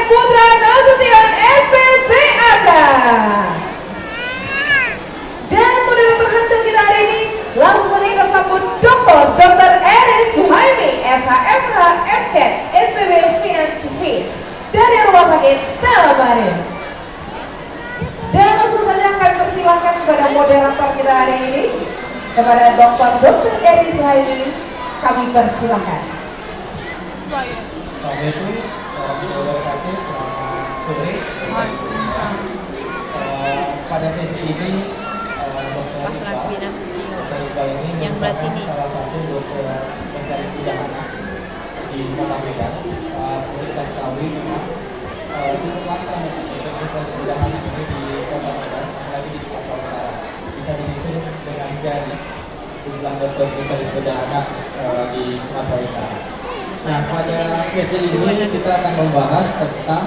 Putra Nasution SPPAK. Dan moderator handal kita hari ini, langsung saja kita sambut Dr. Eris Suhaimi, SHMH MCAT SPB Finance Fees dari Rumah Sakit Stella Maris. Dan langsung saja kami persilahkan kepada moderator kita hari ini, kepada Dr. Eris Suhaimi, kami persilahkan. Assalamualaikum warahmatullahi wabarakatuh. Selamat sore. Pada sesi ini Dr. Iqbal ini merupakan salah satu dokter spesialis bedah anak di Kota Medan. Seperti kita ketahui memang cukup langka dokter spesialis bedah anak ini di Kota Medan, apalagi di Sumatera Utara. Bisa dihitung dengan jari jumlah dokter spesialis bedah anak di Sumatera Utara. Nah, pada sesi ini kita akan membahas tentang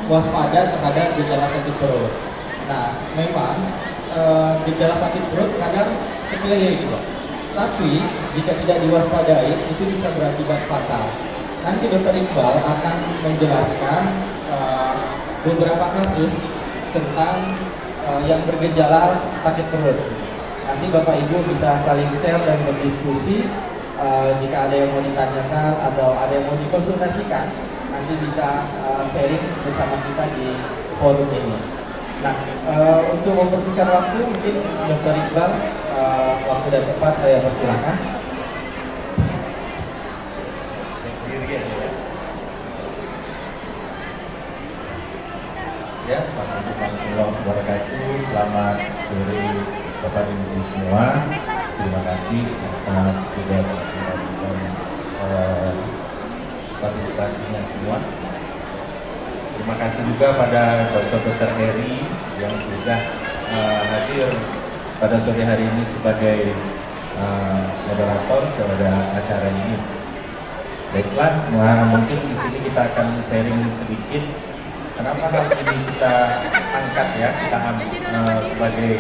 waspada terhadap gejala sakit perut. Nah, memang gejala sakit perut kadang sepele gitu, tapi jika tidak diwaspadai itu bisa berakibat fatal. Nanti Dr. Iqbal akan menjelaskan beberapa kasus tentang yang bergejala sakit perut. Nanti Bapak Ibu bisa saling share dan berdiskusi. Jika ada yang mau ditanyakan atau ada yang mau dikonsultasikan, nanti bisa sharing bersama kita di forum ini. Nah, untuk mempersingkat waktu, mungkin Dr. Iqbal, waktu dan tempat saya persilahkan. Sendirian ya. Ya, assalamualaikum warahmatullahi wabarakatuh. Selamat sore Bapak dan Ibu semua. Terima kasih atas sudah melakukan partisipasinya semua. Terima kasih juga pada Dr. Eri yang sudah hadir pada sore hari ini sebagai moderator pada acara ini. Baiklah, mungkin di sini kita akan sharing sedikit kenapa hal ini kita angkat ya, kita ambil sebagai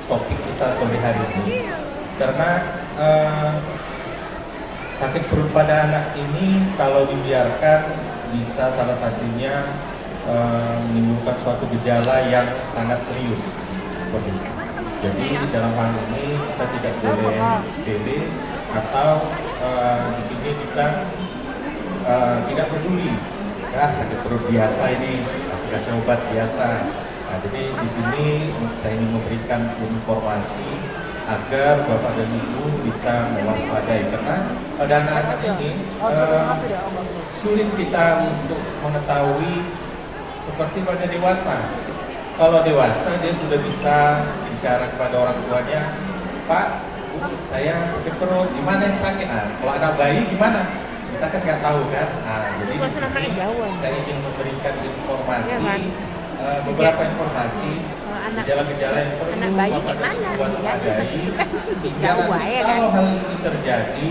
topik kita sore hari ini. Karena sakit perut pada anak ini kalau dibiarkan bisa salah satunya menimbulkan suatu gejala yang sangat serius seperti itu. Jadi dalam hal ini kita tidak boleh sepele atau di sini kita tidak peduli ya, sakit perut biasa ini kasih obat biasa. Nah, jadi di sini saya ingin memberikan informasi agar Bapak dan Ibu bisa mewaspadai, karena pada anak-anak ini sulit kita untuk mengetahui seperti pada dewasa. Kalau dewasa dia sudah bisa bicara kepada orang tuanya, Pak, Bu, saya sakit perut, gimana yang sakit? Nah, kalau anak bayi gimana? Kita kan nggak tahu kan. Nah, jadi di sini saya ingin memberikan informasi, beberapa informasi gejala-gejala yang perlu Bapak dan Ibu waspadai sehingga nanti kalau hal ini terjadi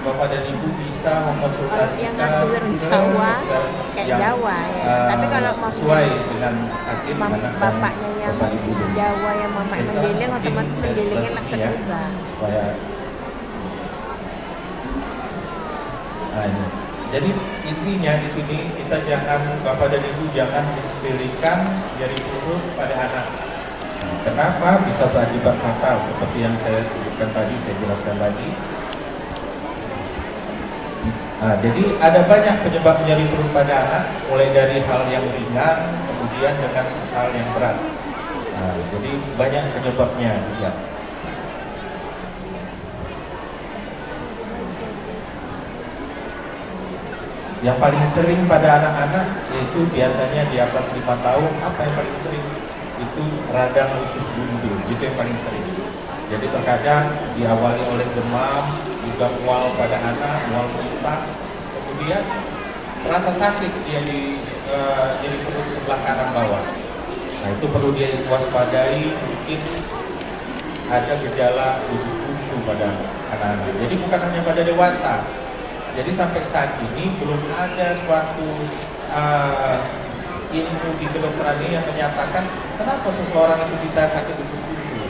Bapak dan Ibu bisa mengkonsultasikan ke dokter yang sesuai dengan sakit anak bapaknya yang Bapak Ibu. Jawa yang mama mendeling otomatis mendelingnya anak ya, kedua. supaya jadi intinya di sini kita jangan, Bapak dan Ibu jangan mensepelekan nyeri perut pada anak. Kenapa bisa berakibat fatal seperti yang saya sebutkan tadi, saya jelaskan lagi. Nah, jadi ada banyak penyebab nyeri perut pada anak, mulai dari hal yang ringan, kemudian dengan hal yang berat. Nah, jadi banyak penyebabnya juga. Yang paling sering pada anak-anak yaitu biasanya di atas 5 tahun. Apa yang paling sering? Itu radang usus buntu, itu yang paling sering. Jadi terkadang diawali oleh demam, juga mual pada anak, mual muntah, kemudian terasa sakit dia di perut sebelah kanan bawah. Nah, itu perlu diwaspadai, mungkin ada gejala usus buntu pada anak-anak. Jadi bukan hanya pada dewasa. Jadi sampai saat ini belum ada suatu ilmu di kedokteran ini yang menyatakan kenapa seseorang itu bisa sakit usus buntu.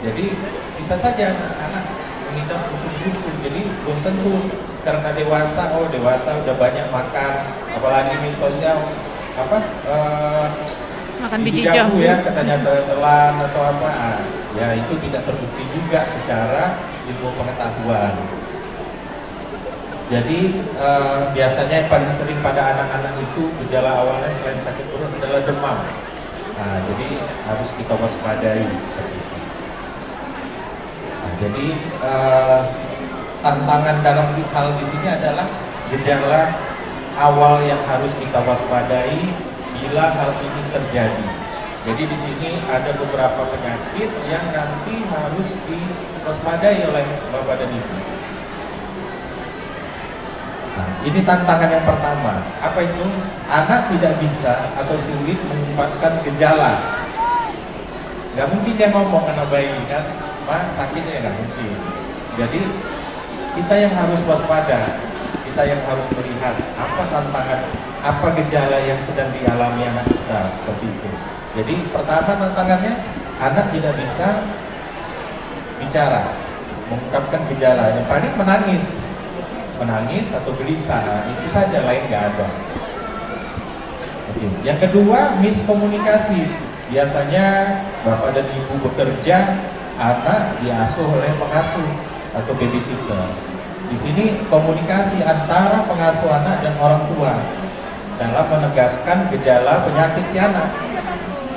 Jadi bisa saja anak-anak mengidap usus buntu, jadi belum tentu karena dewasa, oh dewasa udah banyak makan, apalagi mitosnya apa Makan gigi biji jambu jambu. ya, katanya telan atau apa. Ya itu tidak terbukti juga secara ilmu pengetahuan. Jadi biasanya yang paling sering pada anak-anak itu gejala awalnya selain sakit perut adalah demam. Nah, jadi harus kita waspadai seperti itu. Nah, jadi tantangan dalam hal di sini adalah gejala awal yang harus kita waspadai bila hal ini terjadi. Jadi di sini ada beberapa penyakit yang nanti harus diwaspadai oleh Bapak dan Ibu. Nah, ini tantangan yang pertama. Apa itu? Anak tidak bisa atau sulit mengungkapkan gejala. Gak mungkin dia ngomong anak bayi kan, "Ma, sakitnya," nggak mungkin. Jadi kita yang harus waspada, kita yang harus melihat apa tantangan, apa gejala yang sedang dialami anak kita, seperti itu. Jadi pertama tantangannya, anak tidak bisa bicara, mengungkapkan gejala. Yang paling menangis atau gelisah, itu saja, lain nggak ada. Oke. Yang kedua, miskomunikasi. Biasanya bapak dan ibu bekerja, anak diasuh oleh pengasuh atau babysitter. Di sini komunikasi antara pengasuh anak dan orang tua dalam menegaskan gejala penyakit si anak.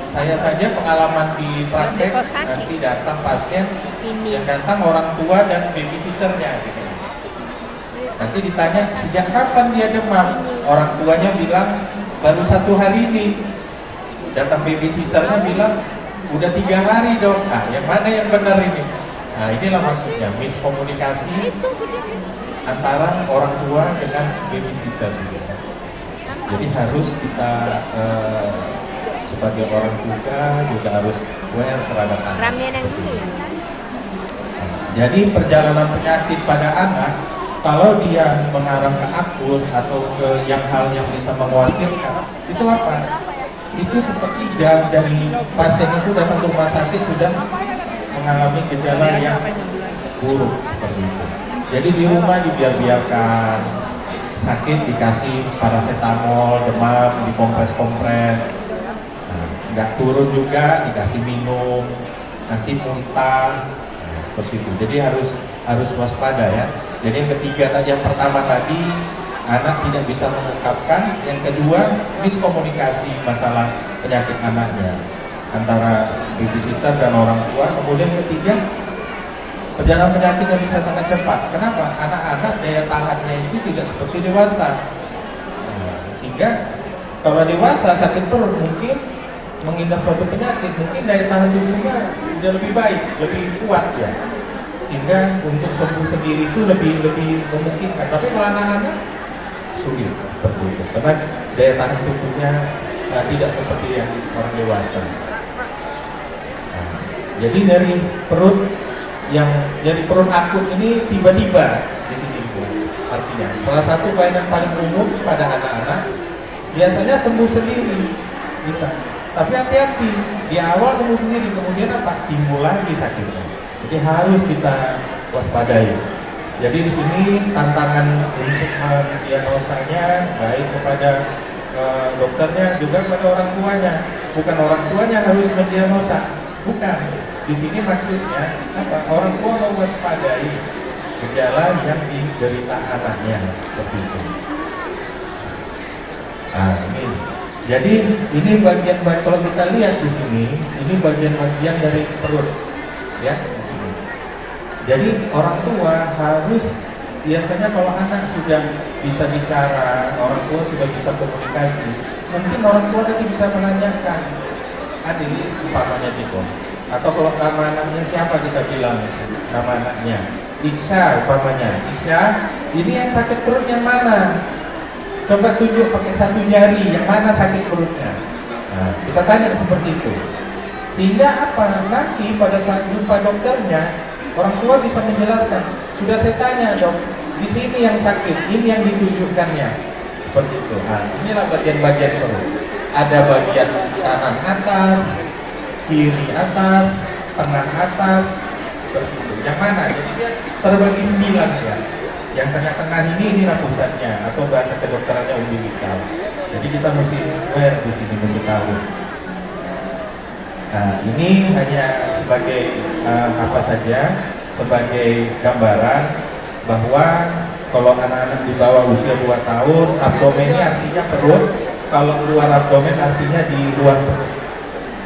Saya saja pengalaman di praktek, nanti datang pasien, yang datang orang tua dan babysitternya di sini. Nanti ditanya, sejak kapan dia demam? Orang tuanya bilang, baru 1 hari ini. Datang babysitternya bilang, udah 3 hari dong. Nah, yang mana yang benar ini? Nah, inilah maksudnya, miskomunikasi antara orang tua dengan babysitter di sini. Jadi harus kita sebagai orang tua juga harus aware terhadap anak. Ramen yang ini. Jadi perjalanan penyakit pada anak, kalau dia mengarah ke akut atau ke hal yang bisa mengkhawatirkan, itu apa? Itu sepertiga dari pasien itu datang ke rumah sakit sudah mengalami gejala yang buruk seperti itu. Jadi di rumah dibiarkan sakit, dikasih paracetamol, demam, dikompres-kompres. Nah, nggak turun juga dikasih minum, nanti muntah. Nah, seperti itu. Jadi harus waspada ya. Jadi yang ketiga tadi, yang pertama tadi anak tidak bisa mengungkapkan, yang kedua miskomunikasi masalah penyakit anaknya antara babysitter dan orang tua. Kemudian yang ketiga, perjalanan penyakit yang bisa sangat cepat. Kenapa? Anak-anak daya tahannya itu tidak seperti dewasa. Nah, sehingga kalau dewasa sakit perut mungkin mengidap suatu penyakit, mungkin daya tahan tubuhnya udah lebih baik, lebih kuat ya. Sehingga untuk sembuh sendiri itu lebih memungkinkan. Tapi kalau anak-anak sulit seperti itu, karena daya tahan tubuhnya tidak seperti yang orang dewasa. Nah, jadi dari perut akut ini tiba-tiba di sini Ibu. Artinya salah satu kelainan paling umum pada anak-anak biasanya sembuh sendiri bisa. Tapi hati-hati, di awal sembuh sendiri, kemudian apa? Timbul lagi sakitnya. Jadi harus kita waspadai. Jadi di sini tantangan untuk mendiagnosanya baik kepada dokternya juga kepada orang tuanya. Bukan orang tuanya harus mendiagnosa, bukan. Di sini maksudnya apa? Orang tua mewaspadai gejala yang diderita anaknya seperti itu. Nah ini, jadi ini bagian kalau kita lihat di sini, ini bagian-bagian dari perut, ya di sini. Jadi orang tua harus biasanya kalau anak sudah bisa bicara, orang tua sudah bisa komunikasi, mungkin orang tua nanti bisa menanyakan, adik umpamanya gitu. Atau kalau nama anaknya siapa kita bilang nama anaknya Iksa umpamanya, Iksa ini yang sakit perut yang mana, coba tunjuk pakai 1 jari yang mana sakit perutnya. Nah, kita tanya seperti itu sehingga apa, nanti pada saat jumpa dokternya orang tua bisa menjelaskan, sudah saya tanya dok, di sini yang sakit, ini yang ditunjukkannya, seperti itu. Nah, inilah bagian-bagian perut, ada bagian kanan atas, kiri atas, tengah atas, seperti itu. Yang mana? Jadi dia terbagi 9 ya. Yang tengah-tengah inilah pusatnya atau bahasa kedokterannya umbilikal. Jadi kita mesti aware di sini, mesti tahu. Nah, ini hanya sebagai apa saja, sebagai gambaran bahwa kalau anak-anak di bawah usia 2 tahun, abdomen ini artinya perut, kalau luar abdomen artinya di luar perut.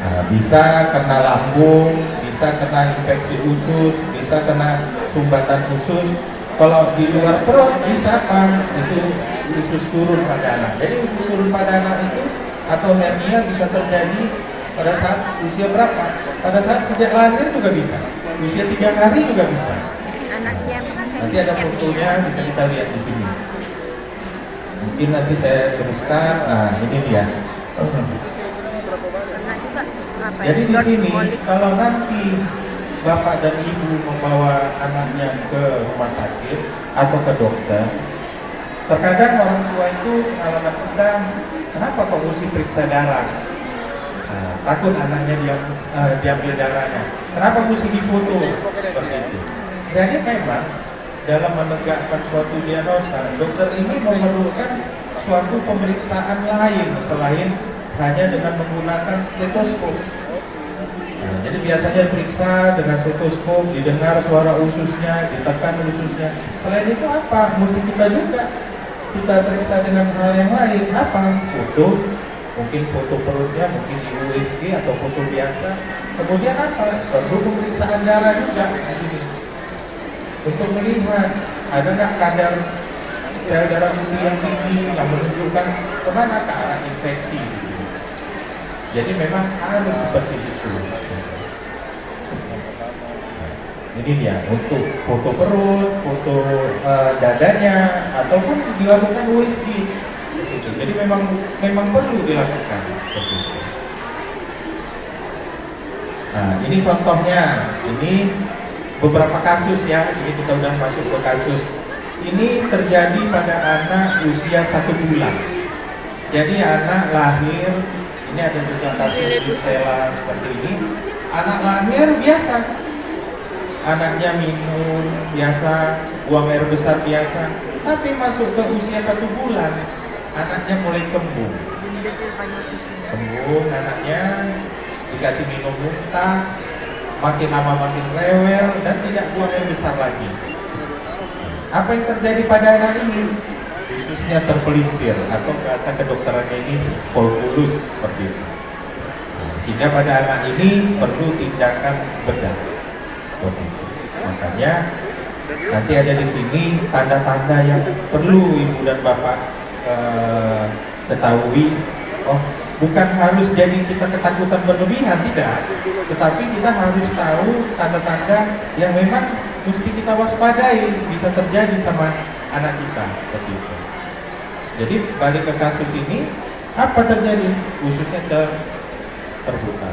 Nah, bisa kena lambung, bisa kena infeksi usus, bisa kena sumbatan usus. Kalau di luar perut bisa apa? Itu usus turun pada anak. Jadi usus turun pada anak itu atau hernia bisa terjadi pada saat usia berapa? Pada saat sejak lahir juga bisa. Usia 3 hari juga bisa. Anak siapa kan? Nanti ada fotonya, bisa kita lihat di sini. Mungkin nanti saya teruskan. Nah, ini dia. Anak juga apa? Jadi di Dot sini Molix. kalau nanti bapak dan ibu membawa anaknya ke rumah sakit atau ke dokter, terkadang orang tua itu pengalaman kita, kenapa kok mesti periksa darah? Nah, takut anaknya diambil darahnya. Kenapa mesti difoto? Seperti itu. Jadi memang dalam menegakkan suatu diagnosa, dokter ini memerlukan suatu pemeriksaan lain selain hanya dengan menggunakan stetoskop. Nah, jadi biasanya periksa dengan stetoskop, didengar suara ususnya, ditekan ususnya. Selain itu apa? Mesti kita juga kita periksa dengan hal yang lain. Apa? Foto, mungkin foto perutnya, mungkin di USG atau foto biasa. Kemudian apa? Perlu pemeriksaan darah juga di sini untuk melihat ada nggak kadar sel darah putih yang tinggi yang menunjukkan kemana ke arah infeksi di sini. Jadi memang harus seperti itu. Ini dia untuk foto perut, foto dadanya, ataupun dilakukan USG. Jadi memang perlu dilakukan seperti itu. Nah, ini contohnya. Ini beberapa kasus ya. Ini kita udah masuk ke kasus. Ini terjadi pada anak usia 1 bulan. Jadi anak lahir. Ini ada juga kasus di Stella seperti ini. Anak lahir biasa, anaknya minum biasa, buang air besar biasa. Tapi masuk ke usia 1 bulan, anaknya mulai kembung. Kembung anaknya, dikasih minum muntah, makin lama makin rewel dan tidak buang air besar lagi. Apa yang terjadi pada anak ini? Ususnya terpelintir atau bahasa kedokterannya ini volvulus seperti itu. Sehingga pada anak ini perlu tindakan bedah seperti itu. Makanya nanti ada di sini tanda-tanda yang perlu ibu dan bapak ketahui. Oh, bukan harus jadi kita ketakutan berlebihan, tidak. Tetapi kita harus tahu tanda-tanda yang memang mesti kita waspadai bisa terjadi sama anak kita seperti itu. Jadi balik ke kasus ini, apa terjadi? Ususnya terbuka.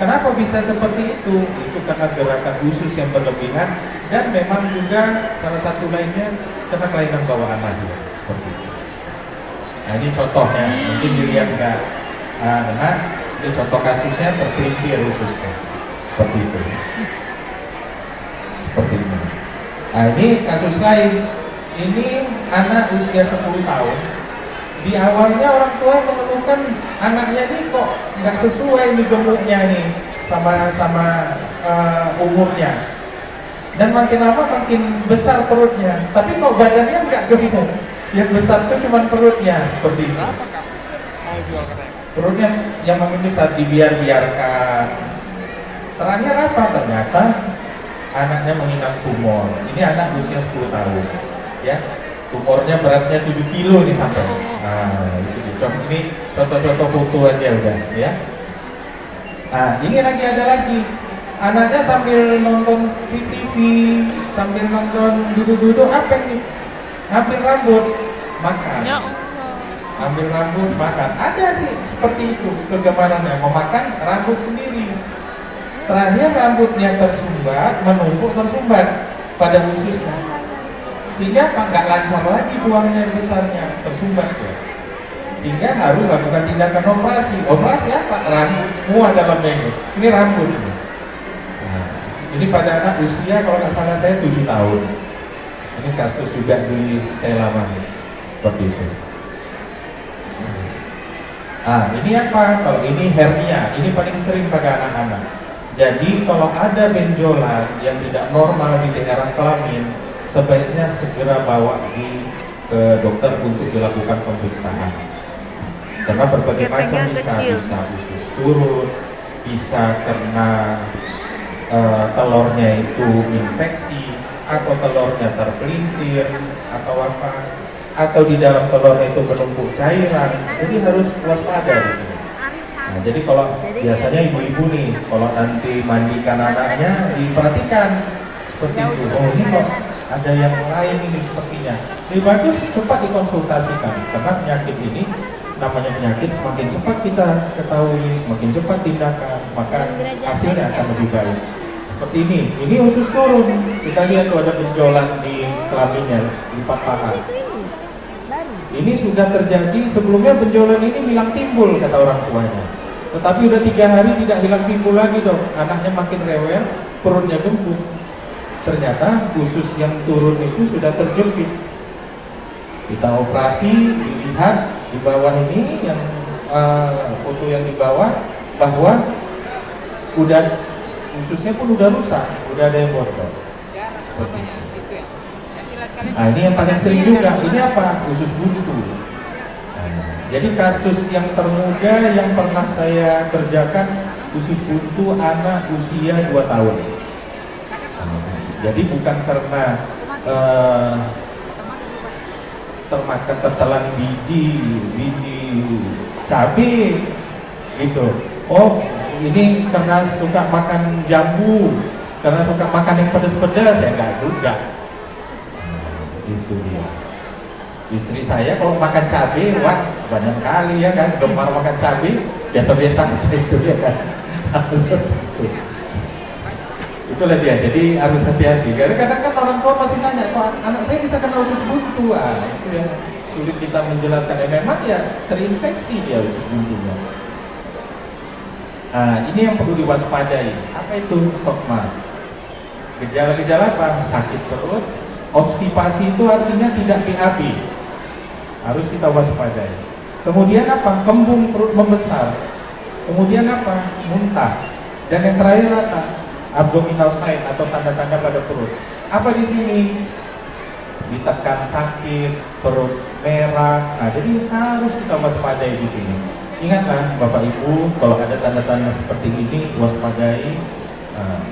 Kenapa bisa seperti itu? Itu karena gerakan usus yang berlebihan dan memang juga salah satu lainnya karena kelainan bawaan lahir seperti itu. Nah, ini contohnya, mungkin dilihat nggak? Nah, ini contoh kasusnya terpelintir ususnya seperti itu. Seperti ini. Nah, ini kasus lain. Ini anak usia 10 tahun. Di awalnya orang tua mengeluhkan anaknya ini kok nggak sesuai nih gemuknya nih sama umurnya. Dan makin lama makin besar perutnya. Tapi kok badannya nggak gemuk. Yang besar itu cuma perutnya seperti itu. Perutnya yang makin besar dibiarkan. Terakhir apa? Ternyata anaknya mengidap tumor. Ini anak usia 10 tahun. Ya, tumornya beratnya 7 kilo nih sampai. Nah, ini contoh-contoh foto aja udah ya. Nah, ini ada lagi. Anaknya sambil nonton TV, sambil nonton duduk-duduk apa nih? Ambil rambut, makan. Ya Allah. Ambil rambut, makan. Ada sih seperti itu kegemarannya, memakan rambut sendiri. Terakhir rambutnya tersumbat, menumpuk tersumbat pada ususnya. Sehingga nggak lancar lagi buangnya besarnya, tersumbat ya. Sehingga harus lakukan tindakan operasi. Operasi apa? Rambut semua dalamnya ini. Ini rambut. Nah, ini pada anak usia kalau nggak salah saya 7 tahun. Ini kasus juga di Stella Maris, seperti itu. Ah, ini apa? Kalau ini hernia, ini paling sering pada anak-anak. Jadi kalau ada benjolan yang tidak normal di daerah kelamin, sebaiknya segera bawa ke dokter untuk dilakukan pemeriksaan. Karena berbagai macam bisa usus turun, bisa karena telurnya itu infeksi, atau telurnya terpelintir, atau apa, atau di dalam telurnya itu menumpuk cairan. Jadi harus waspada di sini. Nah, jadi kalau biasanya ibu-ibu nih, kalau nanti mandikan anaknya, diperhatikan seperti itu. Oh, ini kok ada yang lain ini sepertinya. Lebih bagus cepat dikonsultasikan, karena penyakit ini namanya penyakit, semakin cepat kita ketahui, semakin cepat tindakan, maka hasilnya akan lebih baik. Seperti ini usus turun. Kita lihat tuh ada benjolan di kelaminnya, di paha. Ini sudah terjadi, sebelumnya benjolan ini hilang timbul kata orang tuanya. Tetapi udah 3 hari tidak hilang timbul lagi dong. Anaknya makin rewel, perutnya gembung. Ternyata usus yang turun itu sudah terjepit. Kita operasi, dilihat di bawah ini yang foto yang di bawah, bahwa udah ususnya pun udah rusak, udah ada yang bocor. Seperti itu. Nah, ini yang paling sering juga, ini apa? Usus buntu. Jadi kasus yang termuda yang pernah saya kerjakan, usus buntu anak usia 2 tahun. Jadi bukan karena tertelan biji cabai gitu. Oh, ini karena suka makan jambu, karena suka makan yang pedas-pedas, ya enggak juga. Itu dia. Istri saya kalau makan cabai, wah banyak kali ya kan, gemar makan cabai, biasa-biasa aja itu ya kan. Seperti itu. Itulah dia, jadi harus hati-hati. Karena kadang kan orang tua masih nanya, kok anak saya bisa kena usus buntu? Itu yang sulit kita menjelaskan. Dan memang ya terinfeksi dia usus buntunya. Ini yang perlu diwaspadai. Apa itu sokma? Gejala-gejala apa? Sakit perut, obstipasi itu artinya tidak BAB. Harus kita waspadai. Kemudian apa? Kembung perut membesar. Kemudian apa? Muntah. Dan yang terakhir apa? Abdominal sign atau tanda-tanda pada perut. Apa di sini? Ditekan sakit, perut merah. Nah, jadi harus kita waspadai di sini. Ingatlah Bapak Ibu, kalau ada tanda-tanda seperti ini, waspadai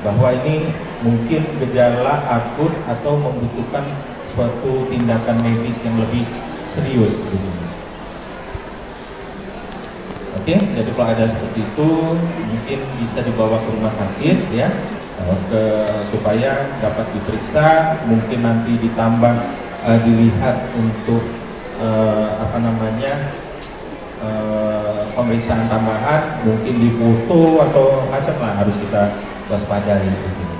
bahwa ini mungkin gejala akut atau membutuhkan suatu tindakan medis yang lebih serius di sini. Oke, jadi kalau ada seperti itu mungkin bisa dibawa ke rumah sakit ya, supaya dapat diperiksa, mungkin nanti ditambah dilihat untuk pemeriksaan tambahan, mungkin difoto atau macam lah, harus kita waspadai di sini.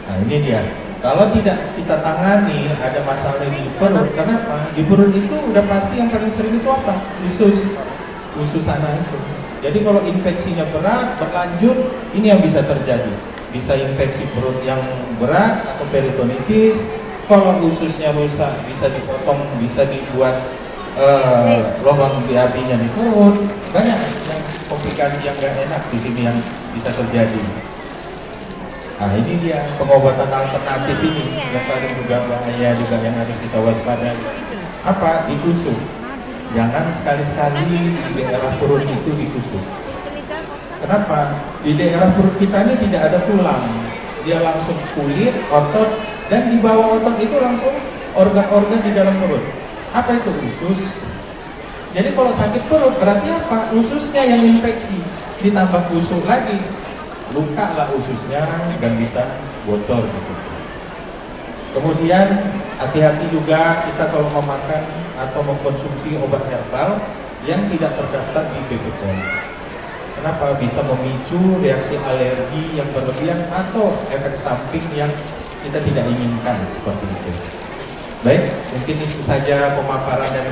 Nah, ini dia. Kalau tidak kita tangani, ada masalah di perut. Kenapa? Di perut itu udah pasti yang paling sering itu apa? Usus anak itu. Jadi kalau infeksinya berat, berlanjut, ini yang bisa terjadi. Bisa infeksi perut yang berat atau peritonitis. Kalau ususnya rusak, bisa dipotong, bisa dibuat lubang BAB-nya di perut. Banyak yang komplikasi yang gak enak di sini yang bisa terjadi. Nah, ini dia pengobatan alternatif ini yang paling juga bahaya juga, yang harus kita waspadai. Apa? Ditusuk. Jangan sekali-sekali di daerah perut itu ditusuk. Kenapa? Di daerah perut kita ini tidak ada tulang. Dia langsung kulit, otot, dan di bawah otot itu langsung organ-organ di dalam perut. Apa itu? Usus. Jadi kalau sakit perut berarti apa? Ususnya yang infeksi, ditambah kusuk lagi, luka lah ususnya dan bisa bocor di situ. Kemudian hati-hati juga kita kalau memakan atau mengkonsumsi obat herbal yang tidak terdaftar di BPOM. Kenapa? Bisa memicu reaksi alergi yang berlebihan atau efek samping yang kita tidak inginkan seperti itu. Baik, mungkin itu saja pemaparan dari